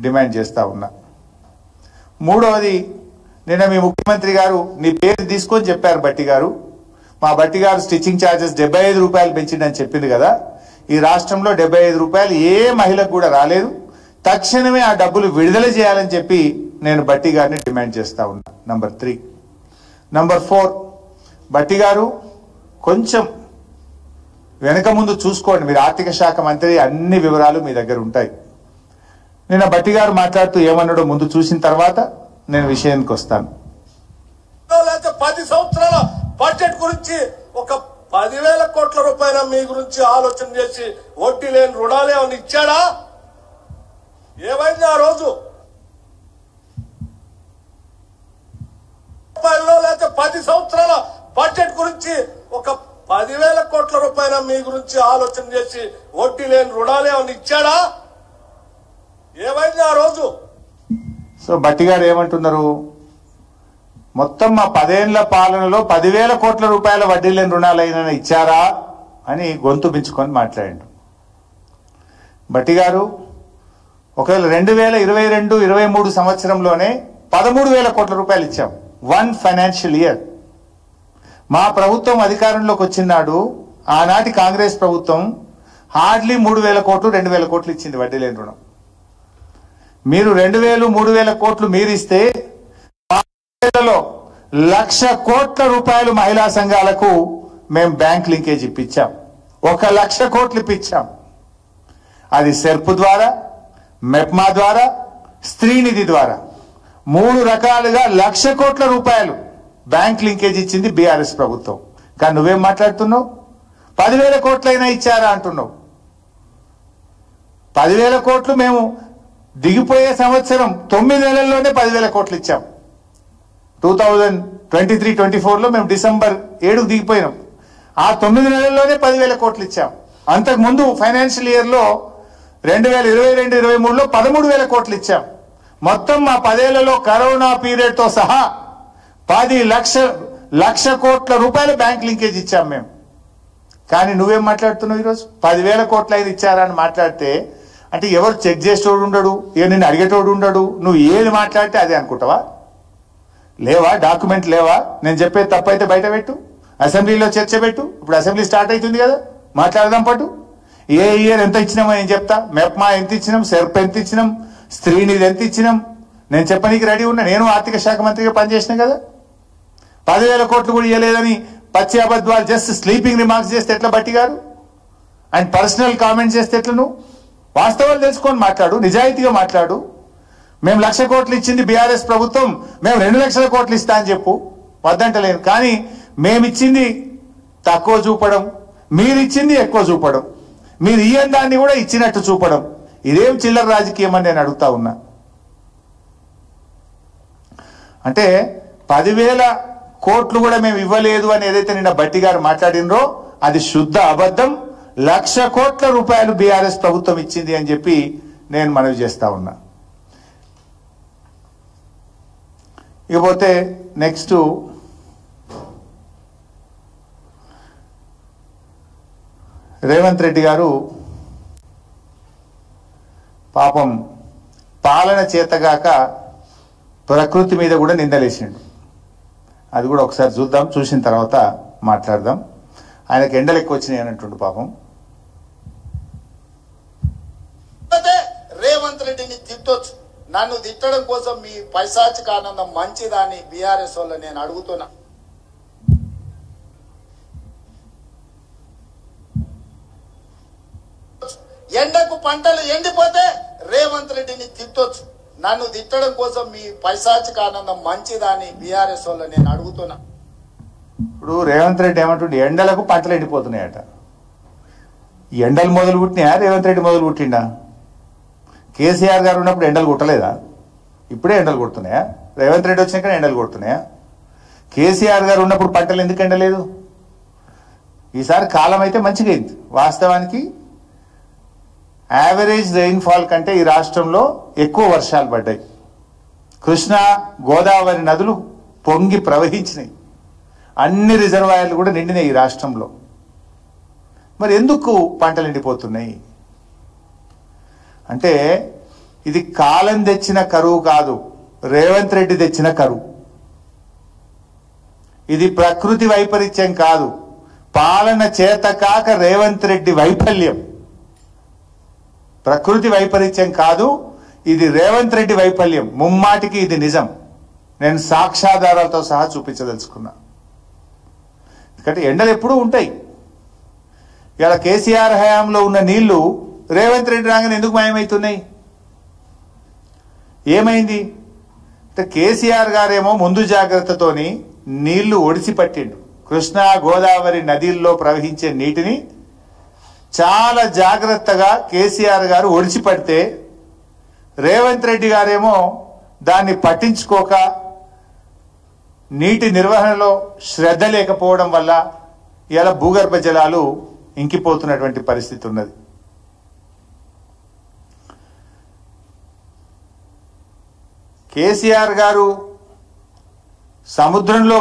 Demand చేస్తా ఉన్నా. మూడవది, నిన్న మీ ముఖ్యమంత్రి గారు నీ పేరు తీసుకొని చెప్పారు బట్టి గారు, మా బట్టి గారు స్టిచ్చింగ్ ఛార్జెస్ 75 రూపాయలు పెంచిందని చెప్పింది కదా. ఈ రాష్ట్రంలో 75 రూపాయలు ఏ మహిళకు కూడా రాలేదు. తక్షణమే ఆ డబ్బులు విడుదల చేయాలని చెప్పి నేను బట్టి గారిని డిమాండ్ చేస్తా ఉన్నా. నంబర్ 3. నంబర్ 4, బట్టి గారు కొంచెం వెనక ముందు చూసుకోండి. మీరు ఆర్థిక శాఖ మంత్రి, అన్ని వివరాలు మీ దగ్గర ఉంటాయి. నిన్న బట్టి గారు మాట్లాడుతూ ఏమన్నాడో ముందు చూసిన తర్వాత నేను విషయానికి వస్తాను. 10 సంవత్సరాల బడ్జెట్ గురించి ఒక 10,000 కోట్ల రూపాయల మీ గురించి ఆలోచన చేసి వడ్డీ లేని రుణాలు ఏమైనా ఇచ్చాడా? ఏమైంది ఆ రోజు? 10 సంవత్సరాల బడ్జెట్ గురించి ఒక 10,000 కోట్ల రూపాయల మీ గురించి ఆలోచన చేసి వడ్డీ లేని రుణాలు ఏమైనా ఇచ్చాడా? ఏమైంది ఆ రోజు? సో బట్టి గారు ఏమంటున్నారు, మొత్తం మా 10 ఏళ్ల పాలనలో 10,000 కోట్ల రూపాయల వడ్డీ లేని రుణాలైనా ఇచ్చారా అని గొంతు బించుకొని మాట్లాడాడు. బట్టి గారు, ఒకవేళ 2022-23 సంవత్సరంలోనే 13,000 కోట్ల రూపాయలు ఇచ్చాం. 1 ఫైనాన్షియల్ ఇయర్. మా ప్రభుత్వం అధికారంలోకి వచ్చినాడు, ఆనాటి కాంగ్రెస్ ప్రభుత్వం హార్డ్లీ 3,000 కోట్లు 2,000 కోట్లు ఇచ్చింది వడ్డీ లేని రుణం. మీరు 2,000 3,000 కోట్లు మీరిస్తే 1,00,000 కోట్ల రూపాయలు మహిళా సంఘాలకు మేము బ్యాంక్ లింకేజ్ ఇప్పించాం. 1,00,000 కోట్లు ఇప్పించాం. అది సెర్ప్ ద్వారా, మెప్మా ద్వారా, స్త్రీనిధి ద్వారా 3 రకాలుగా 1,00,000 కోట్ల రూపాయలు బ్యాంక్ లింకేజ్ ఇచ్చింది బీఆర్ఎస్ ప్రభుత్వం. కానీ నువ్వేం మాట్లాడుతున్నావు? 10,000 కోట్లైనా ఇచ్చారా అంటున్నావు. 10,000 కోట్లు మేము దిగిపోయే సంవత్సరం 9 నెలల్లోనే 10,000 కోట్లు ఇచ్చాం. 2023-24లో మేము డిసెంబర్ 7కు దిగిపోయినాం. ఆ 9 నెలల్లోనే 10,000 కోట్లు ఇచ్చాం. అంతకుముందు ఫైనాన్షియల్ ఇయర్లో 2022-23లో 13,000 కోట్లు ఇచ్చాం. మొత్తం మా 10 ఏళ్లలో కరోనా పీరియడ్ తో సహా 10,00,000 కోట్ల రూపాయల బ్యాంక్ లింకేజ్ ఇచ్చాం మేము. కానీ నువ్వేం మాట్లాడుతున్నావు ఈరోజు? 10,000 కోట్లు అయినా ఇచ్చారా అని మాట్లాడితే అంటే ఎవరు చెక్ చేసేటోడు ఉండడు, ఇక నిన్ను అడిగేటోడు ఉండడు. నువ్వు ఏది మాట్లాడితే అదే అనుకుంటావా? లేవా డాక్యుమెంట్ లేవా? నేను చెప్పేది తప్పైతే బయట పెట్టు, అసెంబ్లీలో చర్చ పెట్టు. ఇప్పుడు అసెంబ్లీ స్టార్ట్ అవుతుంది కదా, మాట్లాడదాం పట్టు. ఏ ఇయర్ ఎంత ఇచ్చినామో నేను చెప్తా. మెప్మా ఎంత ఇచ్చినాం, సెర్ప్ ఎంత ఇచ్చినాం, స్త్రీనిధి ఎంత ఇచ్చినాం నేను చెప్పనీకి రెడీ ఉన్నా. నేను ఆర్థిక శాఖ మంత్రిగా పనిచేసిన కదా. 10,000 కోట్లు కూడా ఇవ్వలేదని పచ్చి అబద్ధాలు జస్ట్ స్లీపింగ్ రిమార్క్స్ చేస్తే ఎట్లా బట్టి గారు? అండ్ పర్సనల్ కామెంట్స్ చేస్తే ఎట్లా? నువ్వు వాస్తవాలు తెలుసుకొని మాట్లాడు, నిజాయితీగా మాట్లాడు. మేము 1,00,000 కోట్లు ఇచ్చింది బీఆర్ఎస్ ప్రభుత్వం, మేము 2,00,000 కోట్లు ఇస్తా అని చెప్పు, వద్దంటలేను. కానీ మేమిచ్చింది తక్కువ చూపడం, మీరిచ్చింది ఎక్కువ చూపడం, మీరు ఇయ్యని దాన్ని కూడా ఇచ్చినట్టు చూపడం, ఇదేం చిల్లర రాజకీయం అని నేను అడుగుతా ఉన్నా. అంటే 10,000 కోట్లు కూడా మేము ఇవ్వలేదు అని ఏదైతే నిన్న బట్టి గారు మాట్లాడినరో అది శుద్ధ అబద్ధం. 1,00,000 కోట్ల రూపాయలు బీఆర్ఎస్ ప్రభుత్వం ఇచ్చింది అని చెప్పి నేను మనవి చేస్తా ఉన్నా. ఇకపోతే నెక్స్ట్ రేవంత్ రెడ్డి గారు పాపం పాలన చేతగాక ప్రకృతి మీద కూడా నిందలేసిండు. అది కూడా ఒకసారి చూద్దాం, చూసిన తర్వాత మాట్లాడదాం. ఆయనకు ఎండలు ఎక్కువ వచ్చినాయి అన్నట్టుండు పాపం. రేవంత్ రెడ్డిని తిట్టొచ్చు, నన్ను తిట్టడం కోసం మీ పైశాచిక ఆనందం మంచిదాన్ని బీఆర్ఎస్ వల్ల నేను అడుగుతున్నా. ఎండకు పంటలు ఎండిపోతే రేవంత్ రెడ్డిని తిట్టొచ్చు, నన్ను తిట్టడం కోసం మీ పైశాచిక ఆనందం మంచిదాన్ని బీఆర్ఎస్ వల్ల నేను అడుగుతున్నా. ఇప్పుడు రేవంత్ రెడ్డి ఏమంటుండే, ఎండలకు పంటలు ఎండిపోతున్నాయట. ఎండలు మొదలు పుట్టినాయా రేవంత్ రెడ్డి మొదలు పుట్టిండా? కేసీఆర్ గారు ఉన్నప్పుడు ఎండలు కొట్టలేదా? ఇప్పుడే ఎండలు కొడుతున్నాయా? రేవంత్ రెడ్డి వచ్చినాక ఎండలు కొడుతున్నాయా? కేసీఆర్ గారు ఉన్నప్పుడు పంటలు ఎందుకు ఎండలేదు? ఈసారి కాలం అయితే మంచిగా అయింది. వాస్తవానికి యావరేజ్ రెయిన్ఫాల్ కంటే ఈ రాష్ట్రంలో ఎక్కువ వర్షాలు పడ్డాయి. కృష్ణా గోదావరి నదులు పొంగి ప్రవహించినాయి. అన్ని రిజర్వాయర్లు కూడా నిండినాయి ఈ రాష్ట్రంలో. మరి ఎందుకు పంటలు ఎండిపోతున్నాయి అంటే ఇది కాలం తెచ్చిన కరువు కాదు, రేవంత్ రెడ్డి తెచ్చిన కరువు. ఇది ప్రకృతి వైపరీత్యం కాదు, పాలన చేత కాక రేవంత్ రెడ్డి వైఫల్యం. ప్రకృతి వైపరీత్యం కాదు, ఇది రేవంత్ రెడ్డి వైఫల్యం. ముమ్మాటికి ఇది నిజం. నేను సాక్ష్యాధారాలతో సహా చూపించదలుచుకున్నా. ఎందుకంటే ఎండలు ఎప్పుడూ ఉంటాయి. ఇలా కేసీఆర్ హయాంలో ఉన్న నీళ్లు రేవంత్ రెడ్డి రాగానే ఎందుకు మాయమవుతున్నాయి? ఏమైంది అంటే కేసీఆర్ గారేమో ముందు జాగ్రత్తతోని నీళ్లు ఒడిసి పట్టిండు. కృష్ణా గోదావరి నదిల్లో ప్రవహించే నీటిని చాలా జాగ్రత్తగా కేసీఆర్ గారు ఒడిసి పడితే, రేవంత్ రెడ్డి గారేమో దాన్ని పట్టించుకోక నీటి నిర్వహణలో శ్రద్ధ లేకపోవడం వల్ల ఇలా భూగర్భ జలాలు ఇంకిపోతున్నటువంటి పరిస్థితి ఉన్నది. కేసీఆర్ గారు సముద్రంలో